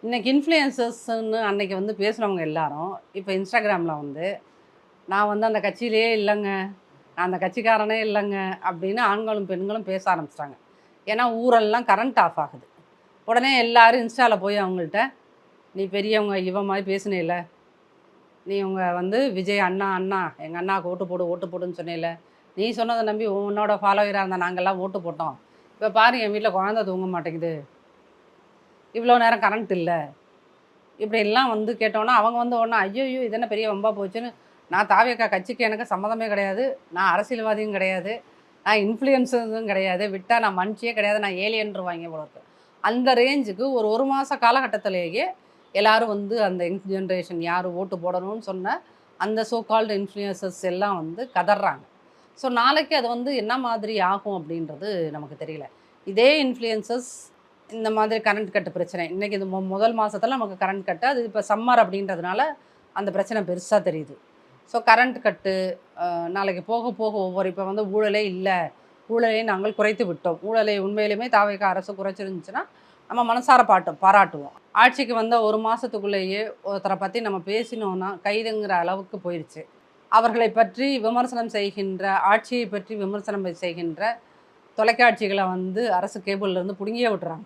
இன்னைக்கு இன்ஃப்ளூயன்சர்ஸ்ன்னு அன்னைக்கு வந்து பேசுனவங்க எல்லாரும், இப்போ இன்ஸ்டாகிராமில் வந்து, நான் வந்து அந்த கட்சியிலேயே இல்லைங்க, நான் அந்த கட்சிக்காரனே இல்லைங்க அப்படின்னு ஆண்களும் பெண்களும் பேச ஆரம்பிச்சிட்டாங்க. ஏன்னா ஊரெல்லாம் கரண்ட் ஆஃப் ஆகுது. உடனே எல்லாரும் இன்ஸ்டாவில் போய் அவங்கள்ட்ட, நீ பெரியவங்க இவன் மாதிரி பேசுனேல, நீ உங்க வந்து விஜய் அண்ணா அண்ணா எங்கள் அண்ணாவுக்கு ஓட்டு போடு ஓட்டு போடுன்னு சொன்னேல, நீ சொன்னதை நம்பி உன்னோட ஃபாலோவராக இருந்தால் நாங்கள்லாம் ஓட்டு போட்டோம். இப்போ பாரு என் வீட்டில் குழந்தை தூங்க மாட்டேங்குது, இவ்வளோ நேரம் கரண்ட் இல்லை, இப்படியெல்லாம் வந்து கேட்டோன்னா அவங்க வந்து ஒன்றா ஐயோ இது என்ன பெரிய வம்பா போச்சுன்னு, நான் தாவேக்கா கட்சிக்கு எனக்கு சம்மந்தமே கிடையாது, நான் அரசியல்வாதியும் கிடையாது, நான் இன்ஃப்ளூயன்ஸரும் கிடையாது, விட்டால் நான் மனுஷியே கிடையாது, நான் ஏலியன்ருவாங்க போல இருக்கு. அந்த ரேஞ்சுக்கு ஒரு மாத காலகட்டத்திலேயே எல்லாரும் வந்து அந்த யங் ஜென்ரேஷன் யார் ஓட்டு போடணும்னு சொன்ன அந்த சோ கால்டு இன்ஃப்ளூயன்சர்ஸ் எல்லாம் வந்து கதறாங்க. ஸோ நாளைக்கு அது வந்து என்ன மாதிரி ஆகும் அப்படின்றது நமக்கு தெரியல. இதே இன்ஃப்ளூயன்சர்ஸ் இந்த மாதிரி கரண்ட் கட்டு பிரச்சனை இன்றைக்கி இது முதல் மாதத்தில் நமக்கு கரண்ட் கட்டு, அது இப்போ சம்மர் அப்படின்றதுனால அந்த பிரச்சனை பெருசாக தெரியுது. ஸோ கரண்ட் கட்டு நாளைக்கு போக போக ஒவ்வொரு இப்போ வந்து ஊழலே இல்லை, ஊழலை நாங்கள் குறைத்து விட்டோம், ஊழலை உண்மையிலுமே தாவேக்கா அரசு குறைச்சிருந்துச்சுன்னா நம்ம மனசார பாராட்டுவோம். ஆட்சிக்கு வந்த ஒரு மாதத்துக்குள்ளேயே ஒருத்தரை பற்றி நம்ம பேசினோன்னா கைதுங்கிற அளவுக்கு போயிடுச்சு. அவர்களை பற்றி விமர்சனம் செய்கின்ற, ஆட்சியை பற்றி விமர்சனம் செய்கின்ற தொலைக்காட்சிகளை வந்து அரசு கேபிள்லேருந்து பிடுங்கியே விட்டுறாங்க.